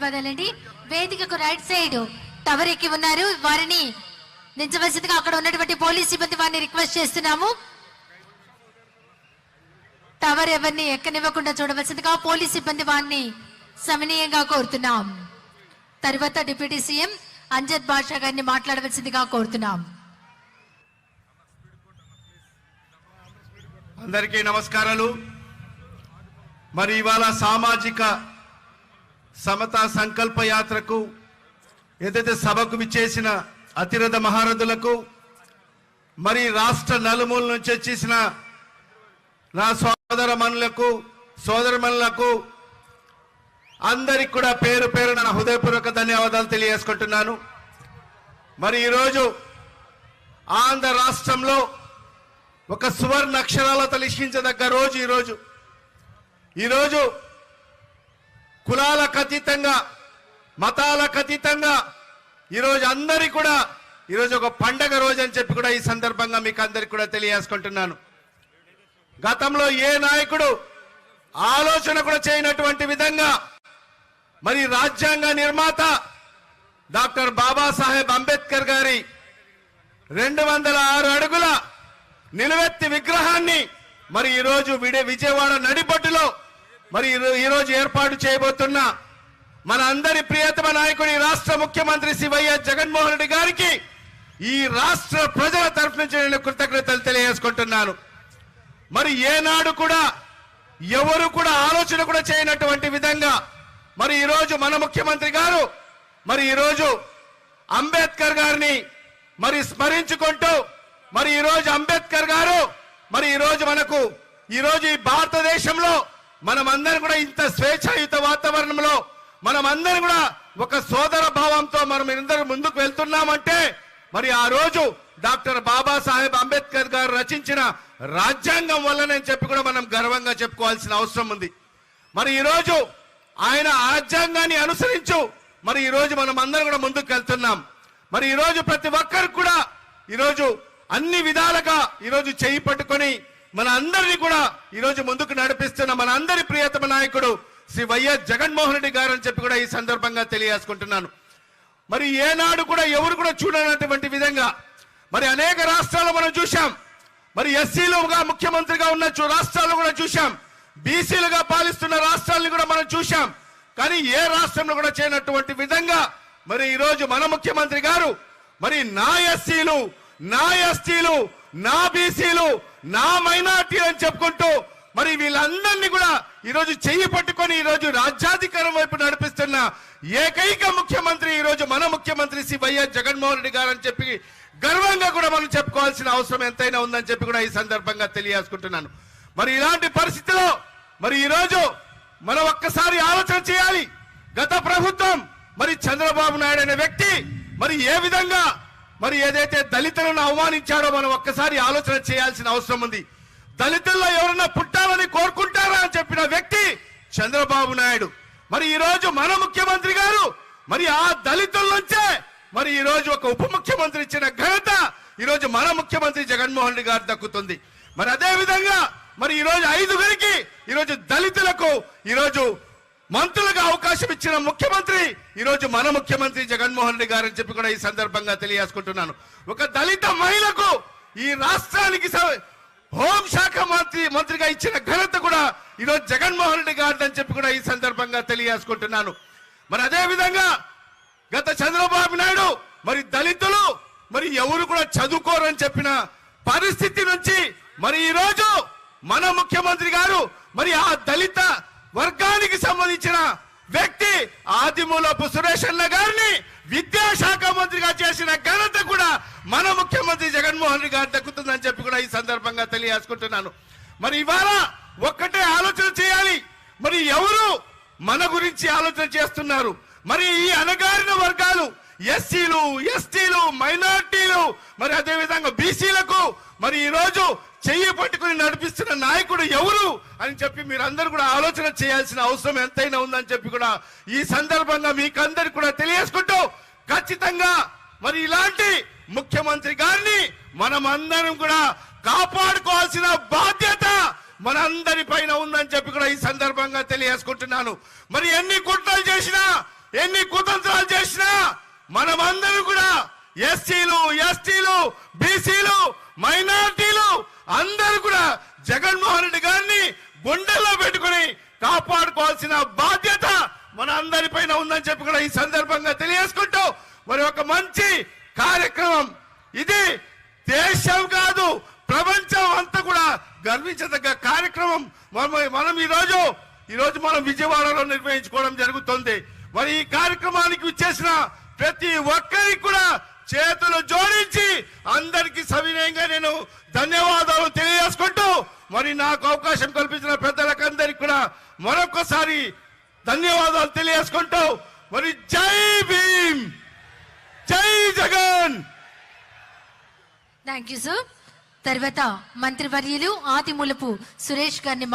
వదలండి. వేదికకు right side tower ఎక్కి ఉన్నారు, వారిని దించవలసిందిగా అక్కడ ఉన్నటువంటి పోలీస్ సిబ్బంది వారిని రిక్వెస్ట్ చేస్తున్నాము. టవర్ ఎవరిని ఎక్కనివ్వకుండా చూడవలసిందిగా పోలీస్ సిబ్బంది వారిని సమనీయంగా కోరుతున్నాం. తర్వాత డిప్యూటీ సీఎం అంజద్ బాషా గారిని మాట్లాడవలసిందిగా కోరుతున్నాం. అందరికీ నమస్కారాలు. మరి ఇవాళ సామాజిక సమతా సంకల్ప యాత్రకు ఏదైతే సభకు విచ్చేసిన అతిరథ మహారథులకు, మరి రాష్ట్ర నలుమూల నుంచి వచ్చేసిన నా సోదరమణులకు అందరికి కూడా పేరు పేరు నా హృదయపూర్వక ధన్యవాదాలు తెలియజేసుకుంటున్నాను. మరి ఈరోజు ఆంధ్ర రాష్ట్రంలో ఒక సువర్ణ అక్షరాలతో లిఖించదగ్గ రోజు ఈరోజు కులాలకు అతీతంగా, మతాలకు అతీతంగా ఈరోజు అందరి కూడా ఈరోజు ఒక పండగ రోజు అని చెప్పి కూడా ఈ సందర్భంగా మీకు అందరికి కూడా తెలియజేసుకుంటున్నాను. గతంలో ఏ నాయకుడు ఆలోచన కూడా చేయనటువంటి విధంగా మరి రాజ్యాంగ నిర్మాత డాక్టర్ బాబాసాహెబ్ అంబేద్కర్ గారి 206 అడుగుల నిలువెత్తి విగ్రహాన్ని మరి ఈరోజు విజయవాడ నడిబొడ్డులో మరి ఈరోజు ఏర్పాటు చేయబోతున్న మన అందరి ప్రియతమ నాయకుడి రాష్ట్ర ముఖ్యమంత్రి శ్రీ వైఎస్ జగన్మోహన్ రెడ్డి గారికి ఈ రాష్ట్ర ప్రజల తరఫు నుంచి నేను కృతజ్ఞతలు తెలియజేసుకుంటున్నాను. మరి ఏనాడు కూడా ఎవరు కూడా ఆలోచన కూడా చేయనటువంటి విధంగా మరి ఈరోజు మన ముఖ్యమంత్రి గారు మరి ఈరోజు అంబేద్కర్ గారిని మరి స్మరించుకుంటూ మరి ఈరోజు అంబేద్కర్ గారు మరి ఈరోజు మనకు ఈరోజు ఈ భారతదేశంలో మనమందరం కూడా ఇంత స్వేచ్ఛాయుత వాతావరణంలో మనమందరం కూడా ఒక సోదర భావంతో మనం అందరూ ముందుకు వెళ్తున్నామంటే మరి ఆ రోజు డాక్టర్ బాబాసాహెబ్ అంబేద్కర్ గారు రచించిన రాజ్యాంగం వల్లనే చెప్పి కూడా మనం గర్వంగా చెప్పుకోవాల్సిన అవసరం ఉంది. మరి ఈరోజు ఆయన రాజ్యాంగాన్ని అనుసరించు మరి ఈరోజు మనం అందరం కూడా ముందుకు వెళ్తున్నాం. మరి ఈరోజు ప్రతి ఒక్కరు కూడా ఈరోజు అన్ని విధాలుగా ఈరోజు చేయి పట్టుకొని మన అందరినీ కూడా ఈరోజు ముందుకు నడిపిస్తున్న మన అందరి ప్రియతమ నాయకుడు శ్రీ వైఎస్ జగన్మోహన్ రెడ్డి గారు అని చెప్పి కూడా ఈ సందర్భంగా తెలియజేసుకుంటున్నాను. మరి ఏనాడు కూడా ఎవరు కూడా చూడనటువంటి విధంగా మరి అనేక రాష్ట్రాలు మనం చూశాం. మరి ఎస్సీలుగా ముఖ్యమంత్రిగా ఉన్న రాష్ట్రాలు కూడా చూశాం, బీసీలుగా పాలిస్తున్న రాష్ట్రాలను కూడా మనం చూశాం. కానీ ఏ రాష్ట్రంలో కూడా చేయనటువంటి విధంగా మరి ఈరోజు మన ముఖ్యమంత్రి గారు మరి నా ఎస్సీలు, నా ఎస్టీలు, నా బీసీలు, నా మైనార్టీ అని చెప్పుకుంటూ మరి వీళ్ళందరినీ కూడా ఈరోజు చెయ్యి పట్టుకొని ఈరోజు రాజ్యాధికారం వైపు నడిపిస్తున్న ఏకైక ముఖ్యమంత్రి ఈరోజు మన ముఖ్యమంత్రి శ్రీ వైఎస్ జగన్మోహన్ రెడ్డి గారు అని చెప్పి గర్వంగా కూడా మనం చెప్పుకోవాల్సిన అవసరం ఎంతైనా ఉందని చెప్పి కూడా ఈ సందర్భంగా తెలియజేసుకుంటున్నాను. మరి ఇలాంటి పరిస్థితిలో మరి ఈరోజు మనం ఒక్కసారి ఆలోచన చేయాలి. గత ప్రభుత్వం మరి చంద్రబాబు నాయుడు అనే వ్యక్తి మరి ఏ విధంగా మరి ఏదైతే దళితులను అవమానించాడో మనం ఒక్కసారి ఆలోచన చేయాల్సిన అవసరం ఉంది. దళితుల్లో ఎవరన్నా పుట్టాలని కోరుకుంటారా అని చెప్పిన వ్యక్తి చంద్రబాబు నాయుడు. మరి ఈరోజు మన ముఖ్యమంత్రి గారు మరి ఆ దళితుల నుంచే మరి ఈరోజు ఒక ఉప ముఖ్యమంత్రి ఇచ్చిన ఘనత ఈరోజు మన ముఖ్యమంత్రి జగన్మోహన్ రెడ్డి గారు దక్కుతుంది. మరి అదే విధంగా మరి ఈరోజు 5గురికి ఈరోజు దళితులకు ఈరోజు మంత్రులుగా అవకాశం ఇచ్చిన ముఖ్యమంత్రి ఈరోజు మన ముఖ్యమంత్రి జగన్మోహన్ రెడ్డి గారు అని చెప్పి కూడా ఈ సందర్భంగా తెలియజేసుకుంటున్నాను. ఒక దళిత మహిళకు ఈ రాష్ట్రానికి హోంశాఖ మంత్రిగా ఇచ్చిన ఘనత కూడా ఈరోజు జగన్మోహన్ రెడ్డి గారు అని చెప్పి కూడా ఈ సందర్భంగా తెలియజేసుకుంటున్నాను. మరి అదే విధంగా గత చంద్రబాబు నాయుడు మరి దళితులు మరి ఎవరు కూడా చదువుకోరని చెప్పిన పరిస్థితి నుంచి మరి ఈరోజు మన ముఖ్యమంత్రి గారు మరి ఆ దళిత వర్గానికి సంబంధించిన వ్యక్తి ఆదిమూలపు సురేష్ అన్న గారిని విద్యాశాఖ మంత్రిగా చేసిన ఘనత కూడా మన ముఖ్యమంత్రి జగన్మోహన్ రెడ్డి గారు దక్కుతుందని చెప్పి కూడా ఈ సందర్భంగా తెలియజేసుకుంటున్నాను. మరి ఇవాళ ఒక్కటే ఆలోచన చేయాలి. మరి ఎవరు మన గురించి ఆలోచన చేస్తున్నారు? మరి ఈ అణగారిన వర్గాలు ఎస్సీలు, ఎస్టీలు, మైనార్టీలు మరి అదే విధంగా బీసీలకు మరి ఈరోజు చెయ్యి పట్టుకుని నడిపిస్తున్న నాయకుడు ఎవరు అని చెప్పి మీరందరూ కూడా ఆలోచన చేయాల్సిన అవసరం ఎంతైనా ఉందని చెప్పి కూడా ఈ సందర్భంగా మీకందరికి కూడా తెలియజేసుకుంటూ ఖచ్చితంగా మరి ఇలాంటి ముఖ్యమంత్రి గారిని మనం అందరం కూడా కాపాడుకోవాల్సిన బాధ్యత మనందరి పైన ఉందని చెప్పి కూడా ఈ సందర్భంగా తెలియజేసుకుంటున్నాను. మరి ఎన్ని కుట్రలు చేసినా ఎన్ని కుతంత్రాలు చేసినా మనమందరూ కూడా ఎస్సీలు, ఎస్టీలు, బీసీలు, మైనారిటీలు అందరూ కూడా జగన్మోహన్ రెడ్డి గారిని గుండెల్లో పెట్టుకుని కాపాడుకోవాల్సిన బాధ్యత మన అందరిపైన ఉందని చెప్పి కూడా ఈ సందర్భంగా తెలియజేసుకుంటూ మరి ఒక మంచి కార్యక్రమం ఇది. దేశం కాదు ప్రపంచం అంతా కూడా గర్వించదగ్గ కార్యక్రమం మనం ఈరోజు మనం విజయవాడలో నిర్వహించుకోవడం జరుగుతుంది. మరి ఈ కార్యక్రమానికి విచ్చేసిన ప్రతి ఒక్కరికి కూడా చేతులు జోడించి అందరికీ సవినయంగా నేను ధన్యవాదాలు తెలియజేసుకుంటూ మరి నాకు అవకాశం కల్పించిన పెద్దలకందరికీ కూడా మరొకసారి ధన్యవాదాలు తెలియజేసుకుంటూ మరి జై భీమ్, జై జగన్. Thank you sir. తర్వాత మంత్రివర్యులు ఆదిమూలపు సురేష్ గారిని